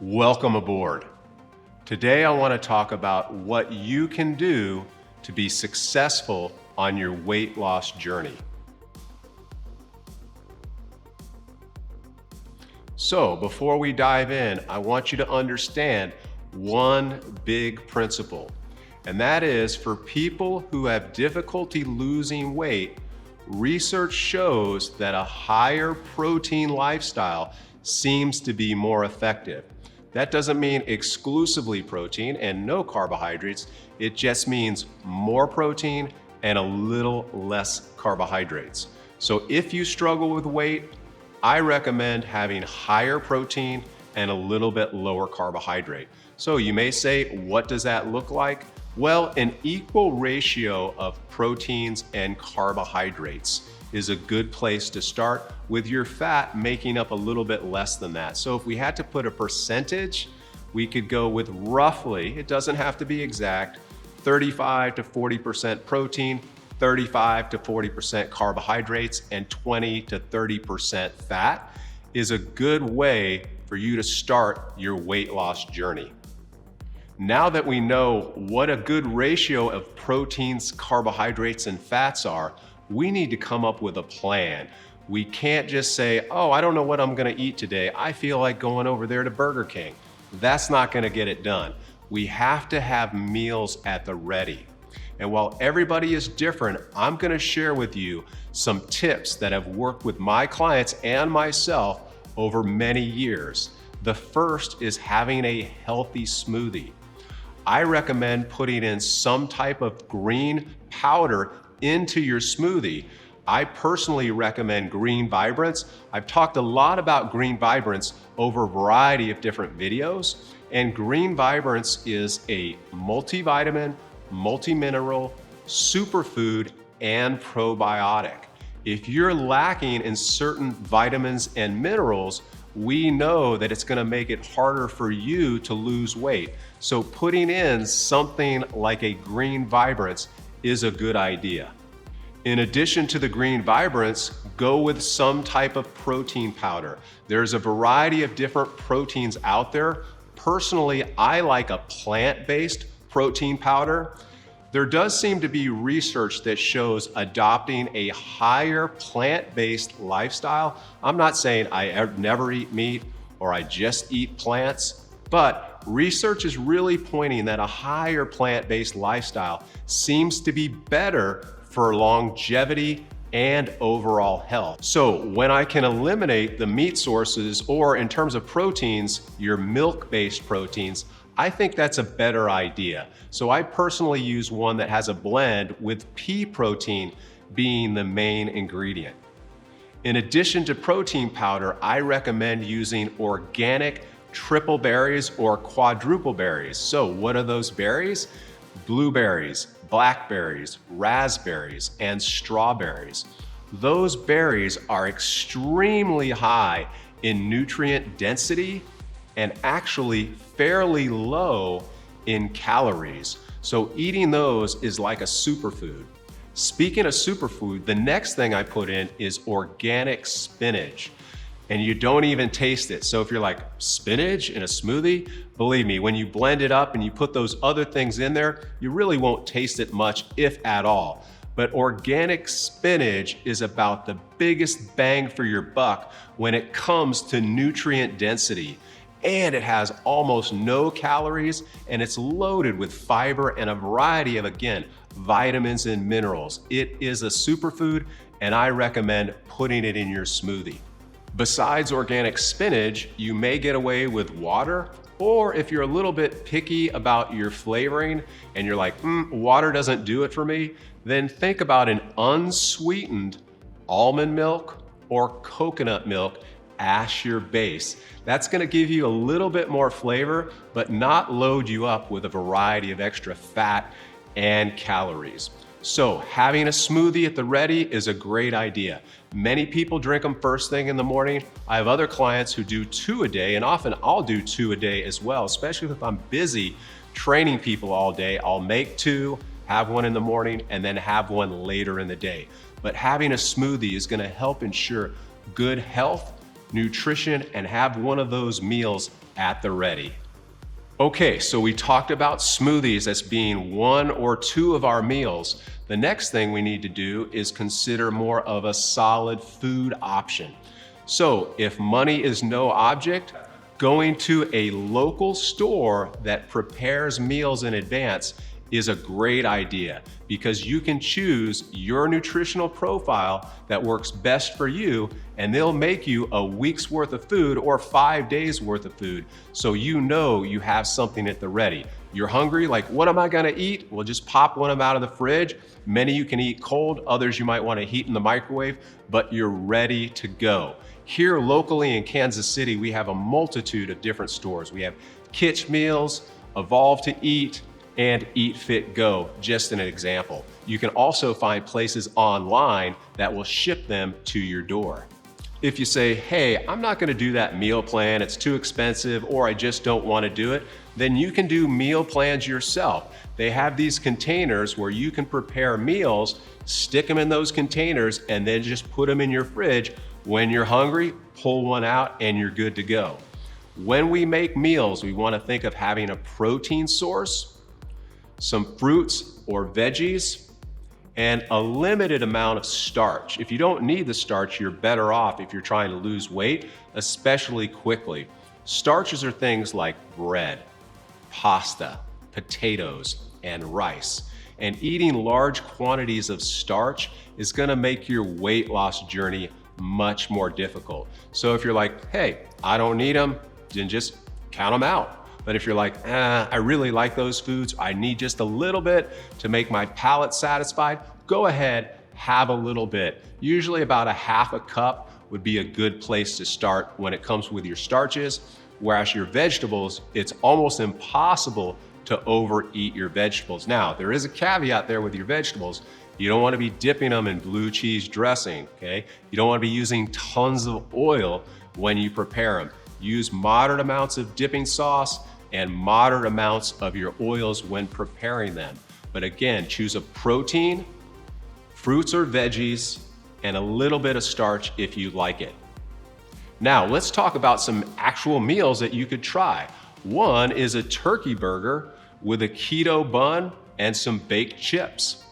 Welcome aboard. Today I want to talk about what you can do to be successful on your weight loss journey. So before we dive in, I want you to understand one big principle, and that is for people who have difficulty losing weight, research shows that a higher protein lifestyle seems to be more effective. That doesn't mean exclusively protein and no carbohydrates. It just means more protein and a little less carbohydrates. So if you struggle with weight, I recommend having higher protein and a little bit lower carbohydrate. So you may say, what does that look like? Well, an equal ratio of proteins and carbohydrates is a good place to start, with your fat making up a little bit less than that. So if we had to put a percentage, we could go with roughly, it doesn't have to be exact, 35 to 40% protein, 35 to 40% carbohydrates, and 20 to 30% fat is a good way for you to start your weight loss journey. Now that we know what a good ratio of proteins, carbohydrates, and fats are, we need to come up with a plan. We can't just say, oh, I don't know what I'm gonna eat today. I feel like going over there to Burger King. That's not gonna get it done. We have to have meals at the ready. And while everybody is different, I'm gonna share with you some tips that have worked with my clients and myself over many years. The first is having a healthy smoothie. I recommend putting in some type of green powder into your smoothie. I personally recommend Green Vibrance. I've talked a lot about Green Vibrance over a variety of different videos, and Green Vibrance is a multivitamin, multimineral, superfood, and probiotic. If you're lacking in certain vitamins and minerals, we know that it's gonna make it harder for you to lose weight. So putting in something like a Green Vibrance is a good idea. In addition to the Green Vibrance, go with some type of protein powder. There's a variety of different proteins out there. Personally, I like a plant-based protein powder. There does seem to be research that shows adopting a higher plant-based lifestyle. I'm not saying I never eat meat or I just eat plants, but research is really pointing that a higher plant-based lifestyle seems to be better for longevity and overall health. So when I can eliminate the meat sources, or in terms of proteins, your milk-based proteins, I think that's a better idea. So I personally use one that has a blend with pea protein being the main ingredient. In addition to protein powder, I recommend using organic triple berries or quadruple berries. So what are those berries? Blueberries, blackberries, raspberries, and strawberries. Those berries are extremely high in nutrient density and actually fairly low in calories. So eating those is like a superfood. Speaking of superfood, the next thing I put in is organic spinach. And you don't even taste it. So if you're like, spinach in a smoothie, believe me, when you blend it up and you put those other things in there, you really won't taste it much, if at all. But organic spinach is about the biggest bang for your buck when it comes to nutrient density. And it has almost no calories, and it's loaded with fiber and a variety of, again, vitamins and minerals. It is a superfood, and I recommend putting it in your smoothie. Besides organic spinach, you may get away with water, or if you're a little bit picky about your flavoring and you're like, water doesn't do it for me, then think about an unsweetened almond milk or coconut milk as your base. That's gonna give you a little bit more flavor, but not load you up with a variety of extra fat and calories. So having a smoothie at the ready is a great idea. Many people drink them first thing in the morning. I have other clients who do 2 a day, and often I'll do 2 a day as well, especially if I'm busy training people all day. I'll make 2, have one in the morning, and then have one later in the day. But having a smoothie is gonna help ensure good health nutrition, and have one of those meals at the ready. Okay, so we talked about smoothies as being one or two of our meals. The next thing we need to do is consider more of a solid food option. So if money is no object, going to a local store that prepares meals in advance is a great idea because you can choose your nutritional profile that works best for you, and they'll make you a week's worth of food or 5 days worth of food, so you know you have something at the ready. You're hungry, like, what am I gonna eat? Well, just pop one of them out of the fridge. Many you can eat cold, others you might wanna heat in the microwave, but you're ready to go. Here locally in Kansas City, we have a multitude of different stores. We have Kitsch Meals, Evolve to Eat, and Eat Fit Go, just an example. You can also find places online that will ship them to your door. If you say, hey, I'm not gonna do that meal plan, it's too expensive, or I just don't wanna do it, then you can do meal plans yourself. They have these containers where you can prepare meals, stick them in those containers, and then just put them in your fridge. When you're hungry, pull one out and you're good to go. When we make meals, we wanna think of having a protein source, some fruits or veggies, and a limited amount of starch. If you don't need the starch, you're better off if you're trying to lose weight, especially quickly. Starches are things like bread, pasta, potatoes, and rice. And eating large quantities of starch is gonna make your weight loss journey much more difficult. So if you're like, hey, I don't need them, then just count them out. But if you're like, I really like those foods, I need just a little bit to make my palate satisfied, go ahead, have a little bit. Usually about a half a cup would be a good place to start when it comes with your starches, whereas your vegetables, it's almost impossible to overeat your vegetables. Now, there is a caveat there with your vegetables. You don't want to be dipping them in blue cheese dressing, okay? You don't want to be using tons of oil when you prepare them. Use moderate amounts of dipping sauce and moderate amounts of your oils when preparing them. But again, choose a protein, fruits or veggies, and a little bit of starch if you like it. Now, let's talk about some actual meals that you could try. One is a turkey burger with a keto bun and some baked chips.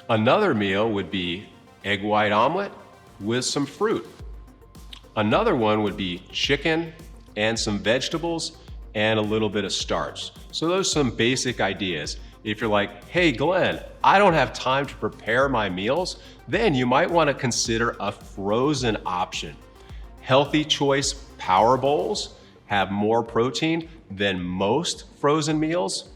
Another meal would be egg white omelet with some fruit. Another one would be chicken and some vegetables and a little bit of starch. So those are some basic ideas. If you're like, hey Glenn, I don't have time to prepare my meals, then you might want to consider a frozen option. Healthy Choice Power Bowls have more protein than most frozen meals.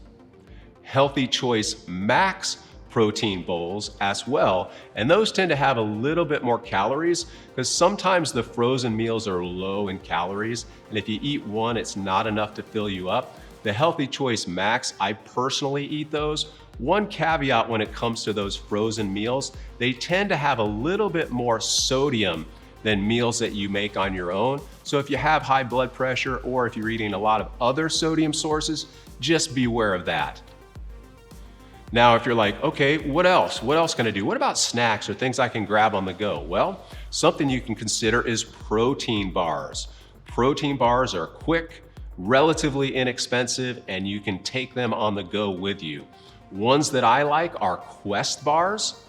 Healthy Choice Max protein bowls as well, and those tend to have a little bit more calories because sometimes the frozen meals are low in calories, and if you eat one, it's not enough to fill you up. The Healthy Choice Max, I personally eat those. One caveat when it comes to those frozen meals, they tend to have a little bit more sodium than meals that you make on your own. So if you have high blood pressure or if you're eating a lot of other sodium sources, just beware of that. Now, if you're like, okay, what else? What else can I do? What about snacks or things I can grab on the go? Well, something you can consider is protein bars. Protein bars are quick, relatively inexpensive, and you can take them on the go with you. Ones that I like are Quest bars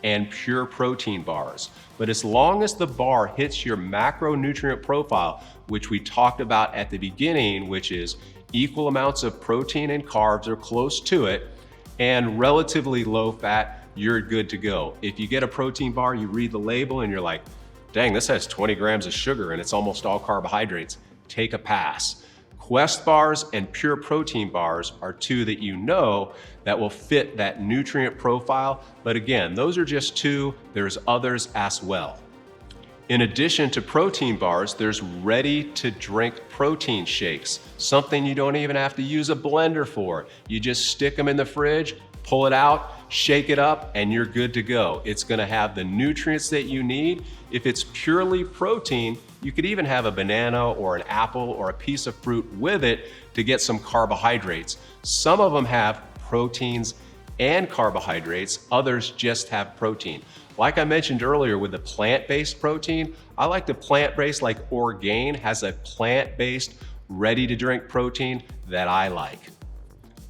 and Pure Protein bars. But as long as the bar hits your macronutrient profile, which we talked about at the beginning, which is equal amounts of protein and carbs or close to it, and relatively low fat, you're good to go. If you get a protein bar, you read the label and you're like, dang, this has 20 grams of sugar and it's almost all carbohydrates, take a pass. Quest bars and Pure Protein bars are two that you know that will fit that nutrient profile. But again, those are just two, there's others as well. In addition to protein bars, there's ready-to-drink protein shakes, something you don't even have to use a blender for. You just stick them in the fridge, pull it out, shake it up, and you're good to go. It's gonna have the nutrients that you need. If it's purely protein, you could even have a banana or an apple or a piece of fruit with it to get some carbohydrates. Some of them have proteins and carbohydrates, others just have protein. Like I mentioned earlier with the plant-based protein, I like the plant-based, like Orgain has a plant-based ready-to-drink protein that I like.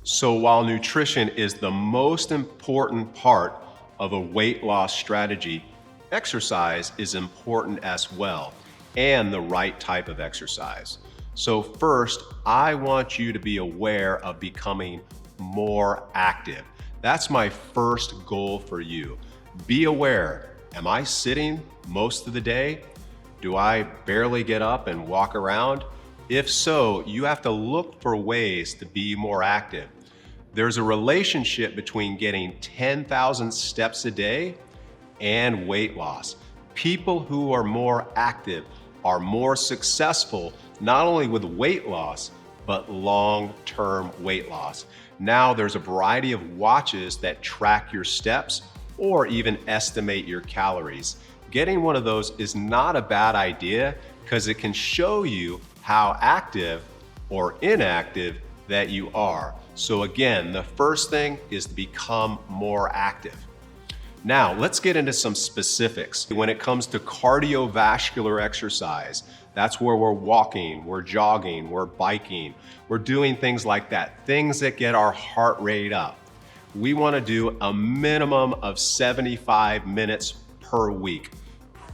So while nutrition is the most important part of a weight loss strategy, exercise is important as well, and the right type of exercise. So first, I want you to be aware of becoming more active. That's my first goal for you. Be aware, am I sitting most of the day? Do I barely get up and walk around? If so, you have to look for ways to be more active. There's a relationship between getting 10,000 steps a day and weight loss. People who are more active are more successful, not only with weight loss, but long-term weight loss. Now there's a variety of watches that track your steps or even estimate your calories. Getting one of those is not a bad idea because it can show you how active or inactive that you are. So again, the first thing is to become more active. Now, let's get into some specifics. When it comes to cardiovascular exercise, that's where we're walking, we're jogging, we're biking, we're doing things like that, things that get our heart rate up. We want to do a minimum of 75 minutes per week,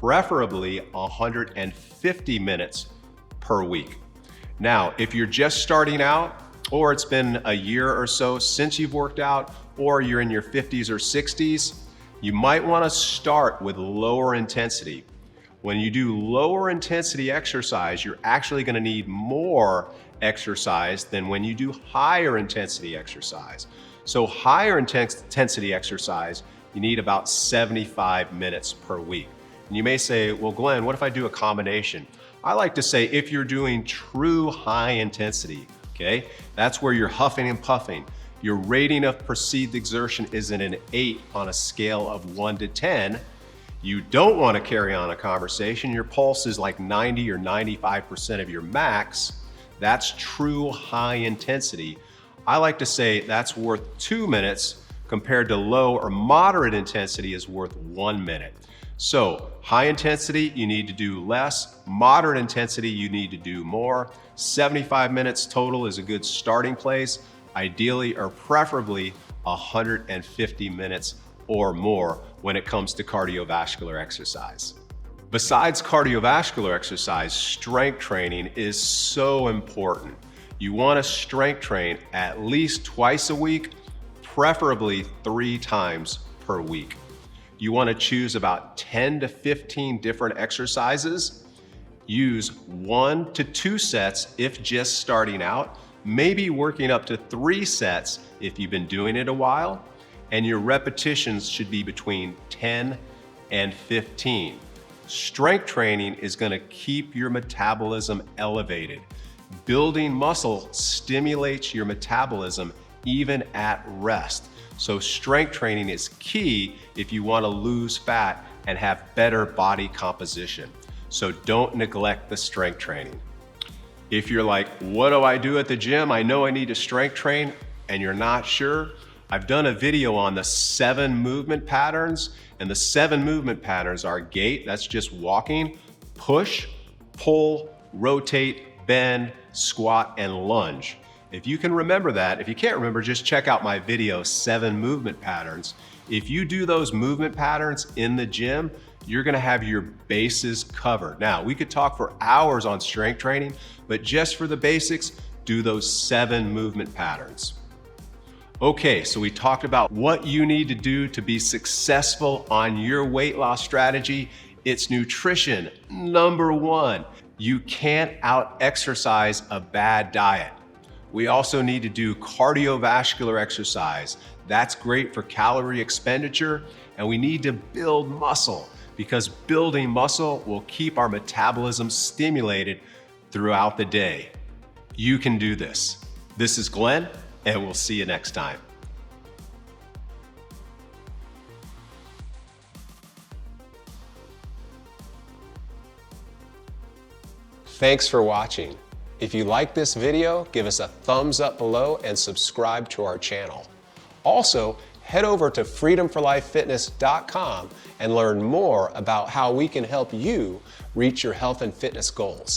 preferably 150 minutes per week. Now, if you're just starting out, or it's been a year or so since you've worked out, or you're in your 50s or 60s, you might want to start with lower intensity. When you do lower intensity exercise, you're actually going to need more exercise than when you do higher intensity exercise. So higher intensity exercise, you need about 75 minutes per week. And you may say, well, Glenn, what if I do a combination? I like to say if you're doing true high intensity, okay, that's where you're huffing and puffing. Your rating of perceived exertion is an 8 on a scale of 1 to 10. You don't want to carry on a conversation. Your pulse is like 90 or 95% of your max. That's true high intensity. I like to say that's worth 2 minutes compared to low or moderate intensity is worth 1 minute. So high intensity, you need to do less. Moderate intensity, you need to do more. 75 minutes total is a good starting place. Ideally or preferably 150 minutes or more when it comes to cardiovascular exercise. Besides cardiovascular exercise, strength training is so important. You want to strength train at least twice a week, preferably 3 times per week. You want to choose about 10 to 15 different exercises. Use 1 to 2 sets if just starting out, maybe working up to 3 sets if you've been doing it a while, and your repetitions should be between 10 and 15. Strength training is going to keep your metabolism elevated. Building muscle stimulates your metabolism even at rest. So strength training is key if you want to lose fat and have better body composition. So don't neglect the strength training. If you're like, what do I do at the gym? I know I need to strength train and you're not sure. I've done a video on the 7 movement patterns, and the 7 movement patterns are gait, that's just walking, push, pull, rotate, bend, squat, and lunge. If you can remember that, if you can't remember, just check out my video, 7 movement patterns. If you do those movement patterns in the gym, you're gonna have your bases covered. Now, we could talk for hours on strength training, but just for the basics, do those 7 movement patterns. Okay, so we talked about what you need to do to be successful on your weight loss strategy. It's nutrition, number 1. You can't out-exercise a bad diet. We also need to do cardiovascular exercise. That's great for calorie expenditure, and we need to build muscle because building muscle will keep our metabolism stimulated throughout the day. You can do this. This is Glenn, and we'll see you next time. Thanks for watching. If you like this video, give us a thumbs up below and subscribe to our channel. Also, head over to freedomforlifefitness.com and learn more about how we can help you reach your health and fitness goals.